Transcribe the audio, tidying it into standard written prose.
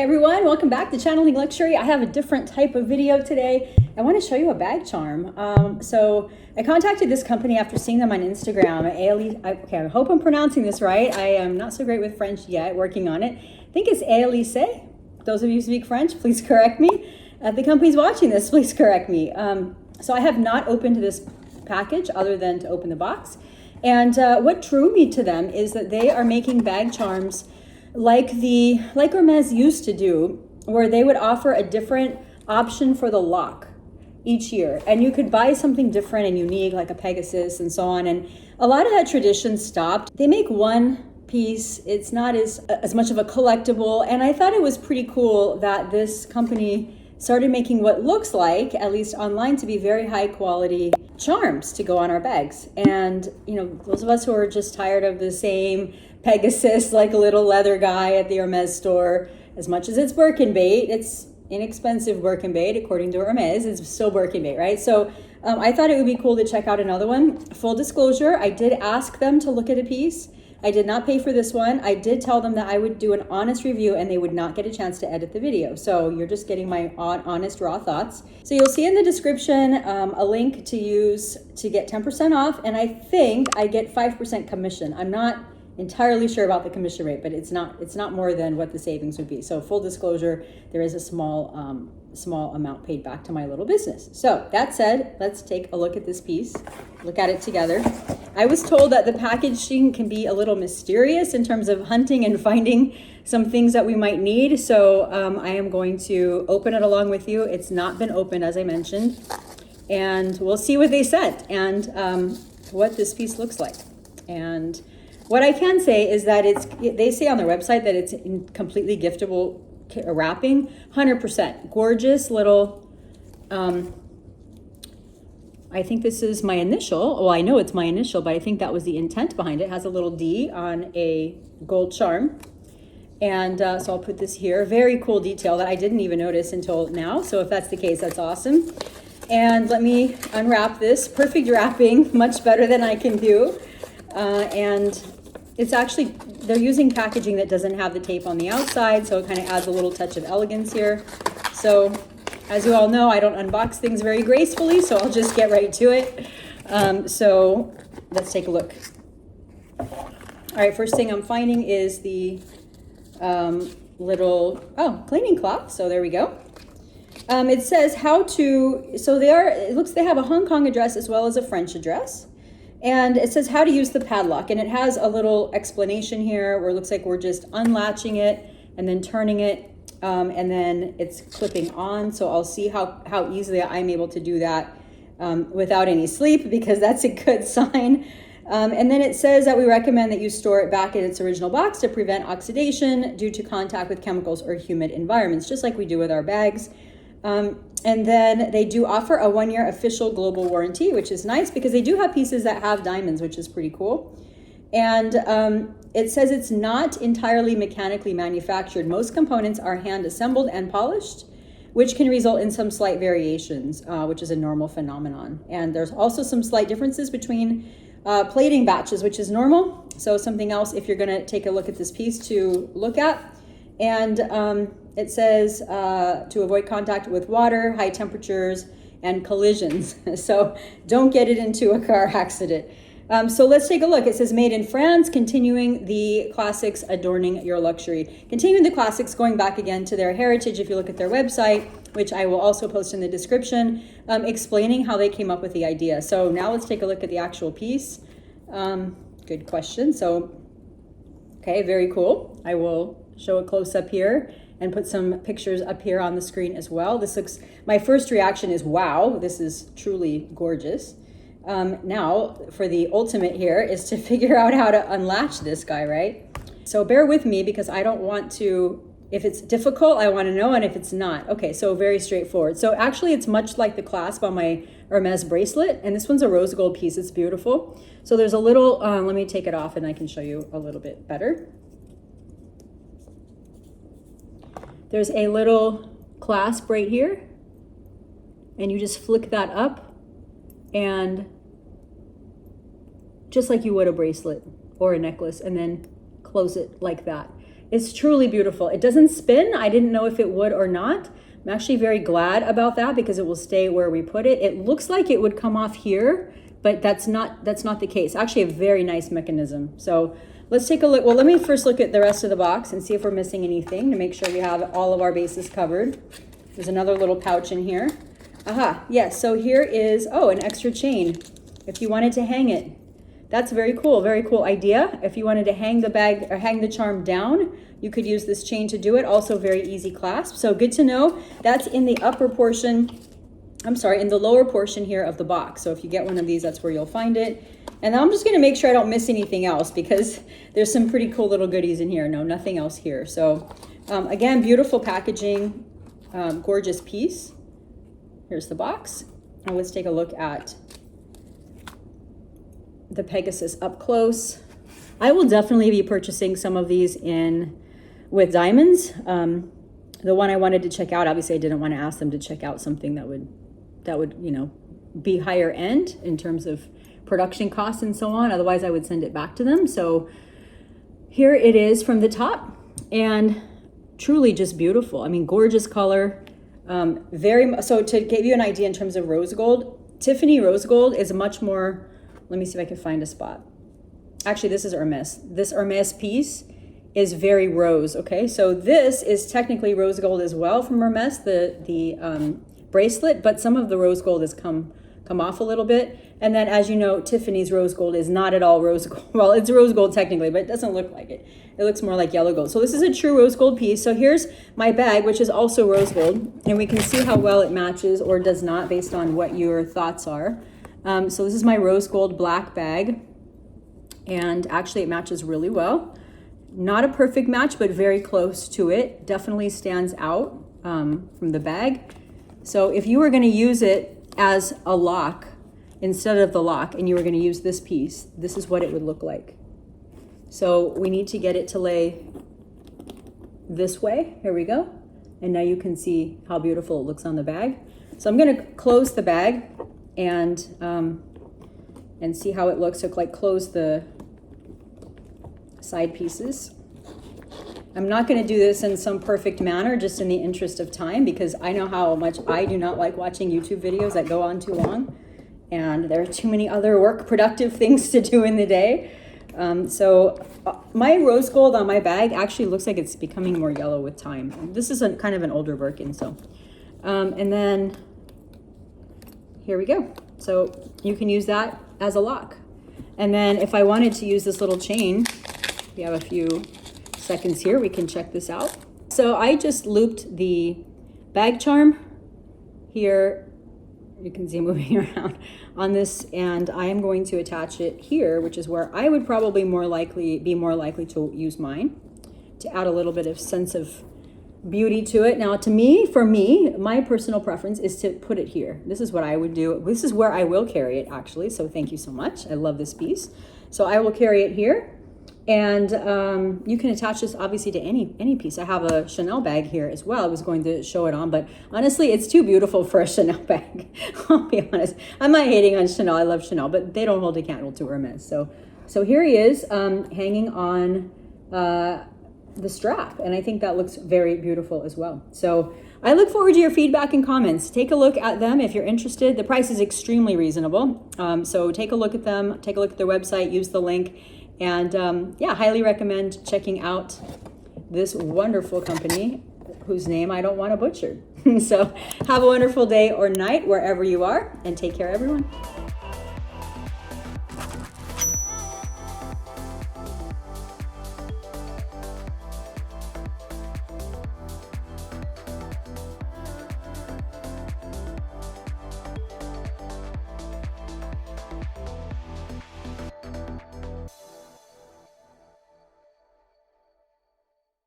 everyone, welcome back to Channeling Luxury. I have a different type of video today. I want to show you a bag charm. So I contacted this company after seeing them on Instagram. I hope I'm pronouncing this right. I am not so great with French yet, working on it. I think it's Aelyseé. Those of you who speak French, please correct me. The company's watching this, please correct me. So I have not opened this package other than to open the box. And what drew me to them is that they are making bag charms like Hermès used to do, where they would offer a different option for the lock each year. And you could buy something different and unique, like a Pegasus and so on. And a lot of that tradition stopped. They make one piece. It's not as much of a collectible. And I thought it was pretty cool that this company started making what looks like, at least online, to be very high quality charms to go on our bags. And, you know, those of us who are just tired of the same Pegasus, like a little leather guy at the Hermès store, as much as it's Birkin bait, it's inexpensive Birkin bait, according to Hermès, it's still Birkin bait, right? So I thought it would be cool to check out another one. Full disclosure, I did ask them to look at a piece. I did not pay for this one. I did tell them that I would do an honest review and they would not get a chance to edit the video. So you're just getting my honest, raw thoughts. So you'll see in the description a link to use to get 10% off. And I think I get 5% commission. I'm not entirely sure about the commission rate, but it's not more than what the savings would be. So full disclosure, there is a small amount paid back to my little business. So that said, let's take a look at this piece, look at it together. I was told that the packaging can be a little mysterious in terms of hunting and finding some things that we might need. So I am going to open it along with you. It's not been opened, as I mentioned, and we'll see what they sent and what this piece looks like. And what I can say is that they say on their website that it's in completely giftable wrapping, 100%. Gorgeous little, I think this is my initial. Well, I know it's my initial, but I think that was the intent behind it. It has a little D on a gold charm. And so I'll put this here. Very cool detail that I didn't even notice until now. So if that's the case, that's awesome. And let me unwrap this. Perfect wrapping, much better than I can do. And it's actually, they're using packaging that doesn't have the tape on the outside, so it kind of adds a little touch of elegance here. So as you all know, I don't unbox things very gracefully, so I'll just get right to it. So let's take a look. All right, first thing I'm finding is the little, cleaning cloth. So there we go. It says how to, so it looks they have a Hong Kong address as well as a French address. And it says how to use the padlock, and it has a little explanation here where it looks like we're just unlatching it and then turning it, and then it's clipping on. So I'll see how easily I'm able to do that without any sleep, because that's a good sign. And then it says that we recommend that you store it back in its original box to prevent oxidation due to contact with chemicals or humid environments, just like we do with our bags. And then they do offer a 1-year official global warranty, which is nice because they do have pieces that have diamonds, which is pretty cool. And it says it's not entirely mechanically manufactured. Most components are hand assembled and polished, which can result in some slight variations, which is a normal phenomenon. And there's also some slight differences between plating batches, which is normal. So something else, if you're gonna take a look at this piece, to look at. And it says to avoid contact with water, high temperatures, and collisions. So don't get it into a car accident. So let's take a look. It says made in France, continuing the classics, adorning your luxury. Continuing the classics, going back again to their heritage. If you look at their website, which I will also post in the description, explaining how they came up with the idea. So now let's take a look at the actual piece. Good question. So, okay, very cool. I will show a close up here and put some pictures up here on the screen as well. This looks, my first reaction is, wow, this is truly gorgeous. Now for the ultimate here is to figure out how to unlatch this guy, right? So bear with me because I don't want to, if it's difficult, I want to know, and if it's not. Okay, so very straightforward. So actually it's much like the clasp on my Hermès bracelet, and this one's a rose gold piece. It's beautiful. So there's a little, let me take it off and I can show you a little bit better. There's a little clasp right here, and you just flick that up, and just like you would a bracelet or a necklace, and then close it like that. It's truly beautiful. It doesn't spin. I didn't know if it would or not. I'm actually very glad about that because it will stay where we put it. It looks like it would come off here, but that's not the case. Actually a very nice mechanism. So let's take a look. Well, let me first look at the rest of the box and see if we're missing anything to make sure we have all of our bases covered. There's another little pouch in here. Aha, yes, so here is, oh, an extra chain if you wanted to hang it. That's very cool idea. If you wanted to hang the bag or hang the charm down, you could use this chain to do it. Also very easy clasp. So good to know. That's in the upper portion, I'm sorry, in the lower portion here of the box. So if you get one of these, that's where you'll find it. And I'm just gonna make sure I don't miss anything else because there's some pretty cool little goodies in here. No, nothing else here. So again, beautiful packaging, gorgeous piece. Here's the box. Now let's take a look at the Pegasus up close. I will definitely be purchasing some of these in with diamonds. The one I wanted to check out, obviously I didn't want to ask them to check out something that would, you know, be higher end in terms of production costs and so on. Otherwise I would send it back to them. So here it is from the top, and truly just beautiful. I mean, gorgeous color. So to give you an idea in terms of rose gold, Tiffany rose gold is much more, let me see if I can find a spot. Actually, this is Hermès. This Hermès piece is very rose, okay? So this is technically rose gold as well from Hermès, the bracelet, but some of the rose gold has come off a little bit. And then, as you know, Tiffany's rose gold is not at all rose gold. Well, it's rose gold technically, but it doesn't look like it. It looks more like yellow gold. So this is a true rose gold piece. So here's my bag, which is also rose gold. And we can see how well it matches or does not based on what your thoughts are. So this is my rose gold black bag. And actually it matches really well. Not a perfect match, but very close to it. Definitely stands out from the bag. So if you were going to use it as a lock instead of the lock and you were going to use this piece, this is what it would look like. So we need to get it to lay this way. Here we go. And now you can see how beautiful it looks on the bag. So I'm going to close the bag and see how it looks. So like close the side pieces. I'm not going to do this in some perfect manner just in the interest of time because I know how much I do not like watching YouTube videos that go on too long, and there are too many other productive things to do in the day. So my rose gold on my bag actually looks like it's becoming more yellow with time. This is kind of an older Birkin, so and then here we go. So you can use that as a lock. And then if I wanted to use this little chain, we have a few seconds here, we can check this out. So I just looped the bag charm here. You can see moving around on this, and I am going to attach it here, which is where I would probably be more likely to use mine to add a little bit of sense of beauty to it. Now, for me, my personal preference is to put it here. This is what I would do. This is where I will carry it, actually. So thank you so much. I love this piece. So I will carry it here. And you can attach this obviously to any piece. I have a Chanel bag here as well. I was going to show it on, but honestly, it's too beautiful for a Chanel bag. I'll be honest. I'm not hating on Chanel. I love Chanel, but they don't hold a candle to Hermès. So here he is hanging on the strap, and I think that looks very beautiful as well. So I look forward to your feedback and comments. Take a look at them if you're interested. The price is extremely reasonable. So take a look at them. Take a look at their website. Use the link. And yeah, highly recommend checking out this wonderful company whose name I don't want to butcher. So have a wonderful day or night wherever you are, and take care, everyone.